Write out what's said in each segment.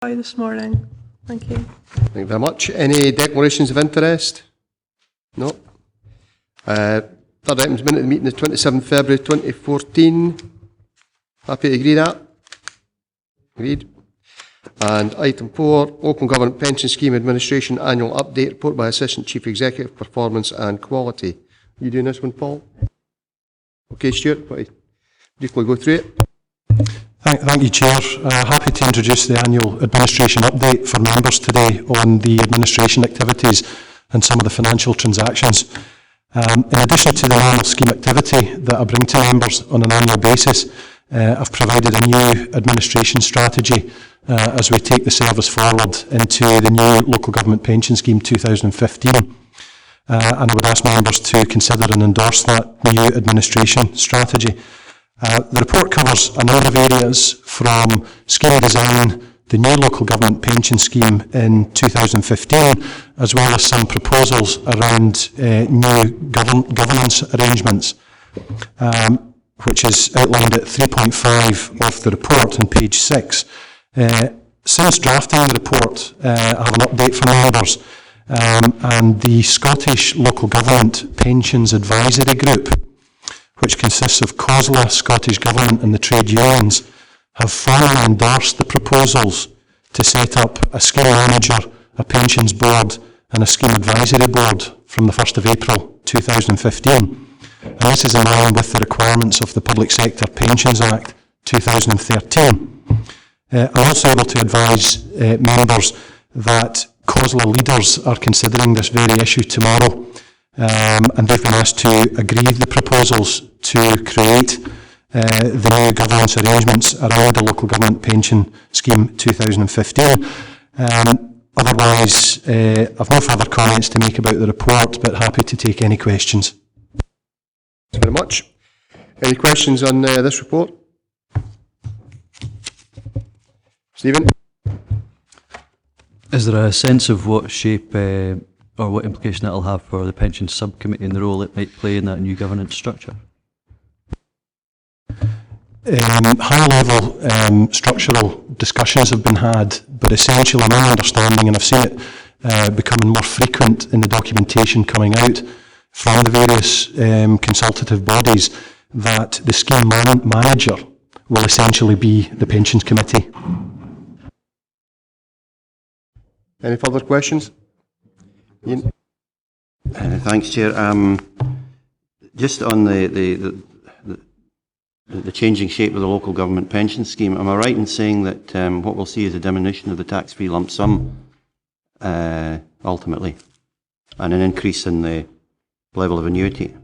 This morning. Thank you. Thank you very much. Any declarations of interest? No. Third item's minute of the meeting, the 27th February 2014. Happy to agree that? Agreed. And item 4, Local Government Pension Scheme Administration Annual Update Report by Assistant Chief Executive, Performance and Quality. Are you doing this one, Paul? Okay, Stuart, briefly go through it. Thank you, Chair. Happy to introduce the annual administration update for members today on the administration activities and some of the financial transactions. In addition to the normal scheme activity that I bring to members on an annual basis, I've provided a new administration strategy as we take the service forward into the new Local Government Pension Scheme 2015. And I would ask members to consider and endorse that new administration strategy. The report covers a number of areas from scheme design, the new local government pension scheme in 2015, as well as some proposals around new governance arrangements, which is outlined at 3.5 of the report on page 6. Since drafting the report, I have an update for members, and the Scottish Local Government Pensions Advisory Group, which consists of COSLA, Scottish Government and the trade unions, have formally endorsed the proposals to set up a scheme manager, a pensions board and a scheme advisory board from the 1st of April 2015. And this is in line with the requirements of the Public Sector Pensions Act 2013. I'm also able to advise members that COSLA leaders are considering this very issue tomorrow, and they've been asked to agree the proposals to create the new governance arrangements around the Local Government Pension Scheme 2015. Otherwise, I've no further comments to make about the report, but happy to take any questions. Thanks very much. Any questions on this report? Stephen? Is there a sense of what shape or what implication that will have for the pension subcommittee and the role it might play in that new governance structure? High-level structural discussions have been had, but essentially my understanding, and I've seen it becoming more frequent in the documentation coming out from the various consultative bodies, that the scheme manager will essentially be the pensions committee. Any further questions? Ian? Thanks, Chair. Just on the changing shape of the local government pension scheme, am I right in saying that what we'll see is a diminution of the tax-free lump sum ultimately, and an increase in the level of annuity?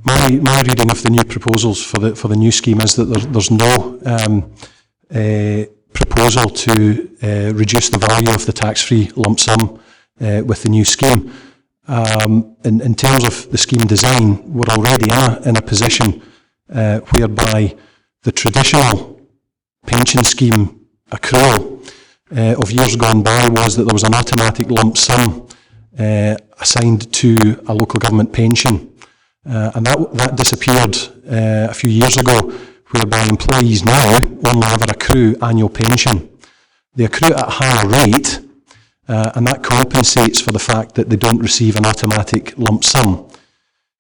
My reading of the new proposals for the new scheme is that there's no proposal to reduce the value of the tax-free lump sum with the new scheme. In terms of the scheme design, we're already in a position whereby the traditional pension scheme accrual of years gone by was that there was an automatic lump sum assigned to a local government pension, and that disappeared a few years ago, whereby employees now only ever accrue annual pension. They accrue at a higher rate, and that compensates for the fact that they don't receive an automatic lump sum.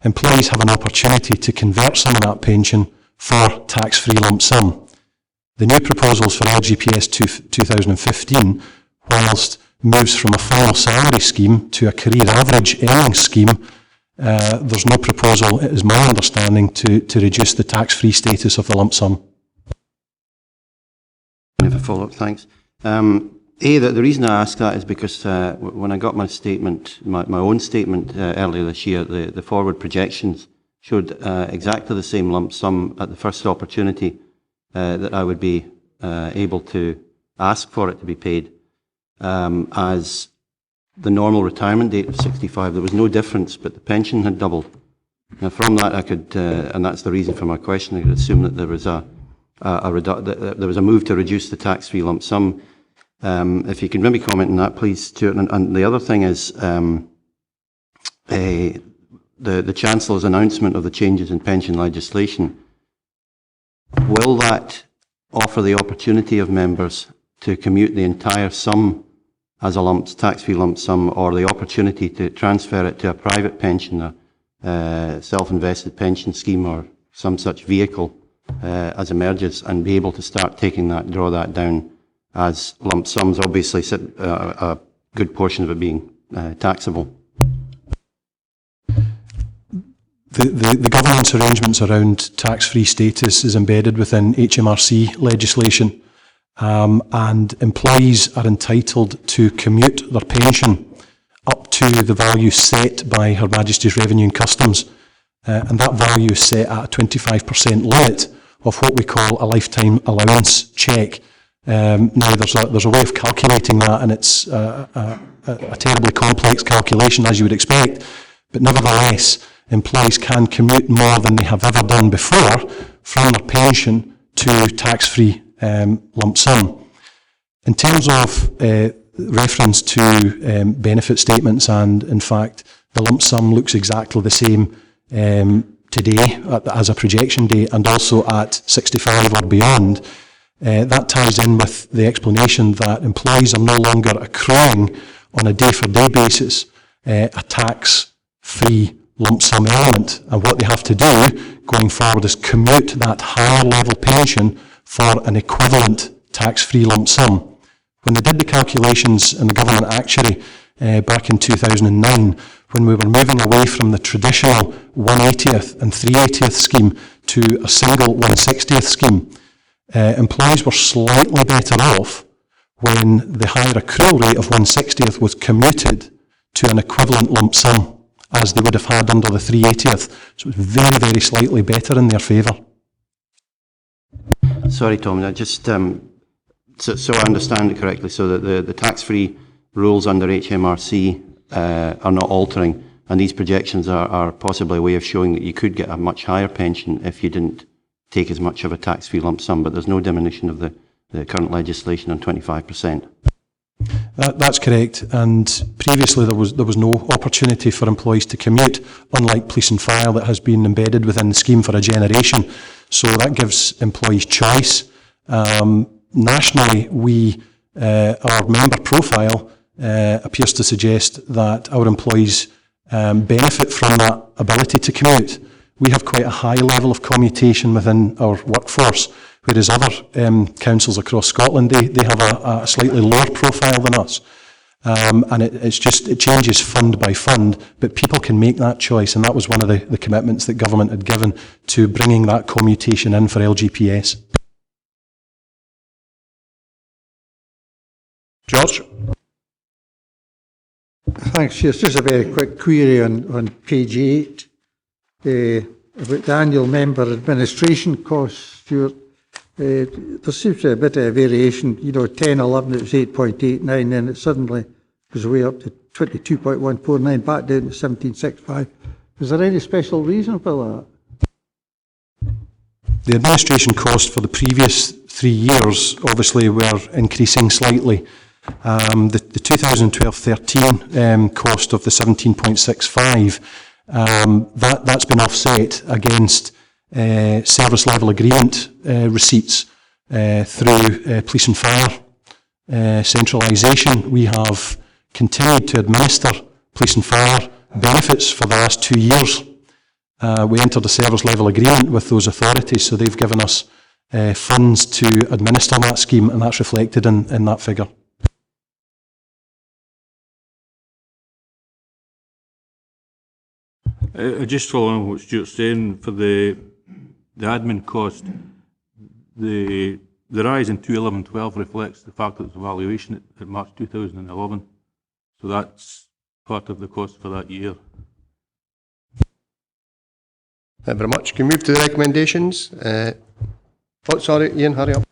Employees have an opportunity to convert some of that pension for tax-free lump sum. The new proposals for LGPS 2015, whilst moves from a final salary scheme to a career average earnings scheme, there's no proposal, it is my understanding, to reduce the tax-free status of the lump sum. I have a follow-up, thanks. The reason I ask that is because when I got my statement, my own statement earlier this year, the forward projections showed exactly the same lump sum at the first opportunity that I would be able to ask for it to be paid as the normal retirement date of 65. There was no difference, but the pension had doubled. Now, from that, I could, and that's the reason for my question, I could assume that there was a move to reduce the tax-free lump sum. If you can maybe comment on that, please, Stuart. And the other thing is the Chancellor's announcement of the changes in pension legislation. Will that offer the opportunity of members to commute the entire sum as a tax-free lump sum, or the opportunity to transfer it to a private pension, a self-invested pension scheme or some such vehicle as emerges, and be able to start draw that down as lump sums, obviously a good portion of it being taxable. The governance arrangements around tax-free status is embedded within HMRC legislation, and employees are entitled to commute their pension up to the value set by Her Majesty's Revenue and Customs, and that value is set at a 25% limit of what we call a lifetime allowance check. Now, there's a way of calculating that, and it's a terribly complex calculation, as you would expect, but nevertheless, employees can commute more than they have ever done before from their pension to tax-free lump sum. In terms of reference to benefit statements, and in fact, the lump sum looks exactly the same today as a projection date, and also at 65 or beyond. That ties in with the explanation that employees are no longer accruing on a day-for-day basis a tax-free lump sum element, and what they have to do going forward is commute that higher level pension for an equivalent tax-free lump sum. When they did the calculations in the government actuary back in 2009, when we were moving away from the traditional 180th and 380th scheme to a single 160th scheme, employees were slightly better off when the higher accrual rate of 160th was commuted to an equivalent lump sum as they would have had under the 380th. So it was very, very slightly better in their favour. Sorry, Tom, I just so I understand it correctly, so that the tax-free rules under HMRC are not altering, and these projections are possibly a way of showing that you could get a much higher pension if you didn't take as much of a tax-free lump sum, but there's no diminution of the current legislation on 25%. That's correct, and previously there was no opportunity for employees to commute, unlike police and fire that has been embedded within the scheme for a generation. So that gives employees choice. Nationally, our member profile appears to suggest that our employees benefit from that ability to commute. We have quite a high level of commutation within our workforce, whereas other councils across Scotland, they have a slightly lower profile than us. And it changes fund by fund, but people can make that choice, and that was one of the commitments that government had given to bringing that commutation in for LGPS. George? Thanks, Chair. Just a very quick query on page 8 about the annual member administration costs, Stuart. There seems to be a bit of a variation, 10, 11 it was 8.89, then it suddenly goes way up to 22.149, back down to 17.65. Is there any special reason for that? The administration cost for the previous 3 years obviously were increasing slightly. The 2012-13 cost of the 17.65, that's been offset against service level agreement receipts through police and fire centralisation. We have continued to administer police and fire benefits for the last 2 years. We entered a service level agreement with those authorities, so they've given us funds to administer that scheme, and that's reflected in that figure. Just following on what Stuart's saying, for the admin cost, the rise in 2011-12 reflects the fact that there's a valuation at March 2011. So that's part of the cost for that year. Thank you very much. Can we move to the recommendations? Sorry, Ian, hurry up.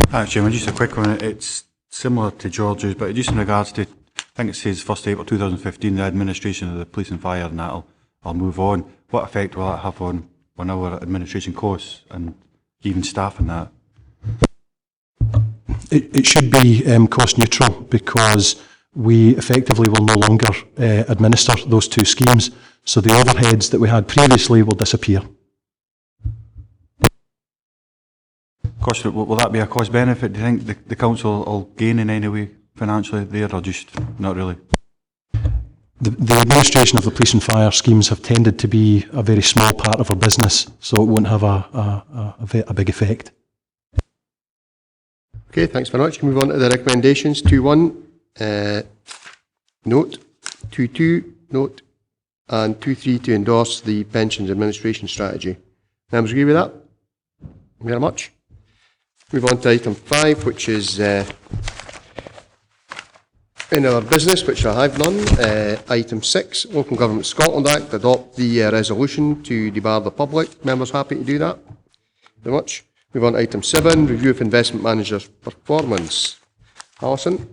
Thanks, Chairman. Just a quick one. It's similar to George's, but just in regards to, I think it says 1st April 2015, the administration of the police and fire, and I'll move on. What effect will that have on our administration costs and even staff and that? It should be cost neutral, because we effectively will no longer administer those two schemes. So the overheads that we had previously will disappear. Cost, will that be a cost benefit? Do you think the council will gain in any way financially there, or just not really? The administration of the police and fire schemes have tended to be a very small part of our business, so it won't have a big effect. Okay, thanks very much. Move on to the recommendations. 2.1, note. 2.2, note. And 2.3 to endorse the pensions administration strategy. Members agree with that? Thank you very much. Move on to item 5, which is in our business, which I have none. Item 6, Local Government Scotland Act, adopt the resolution to debar the public. Members happy to do that? Very much. Move on to item 7, review of investment manager's performance. Alison?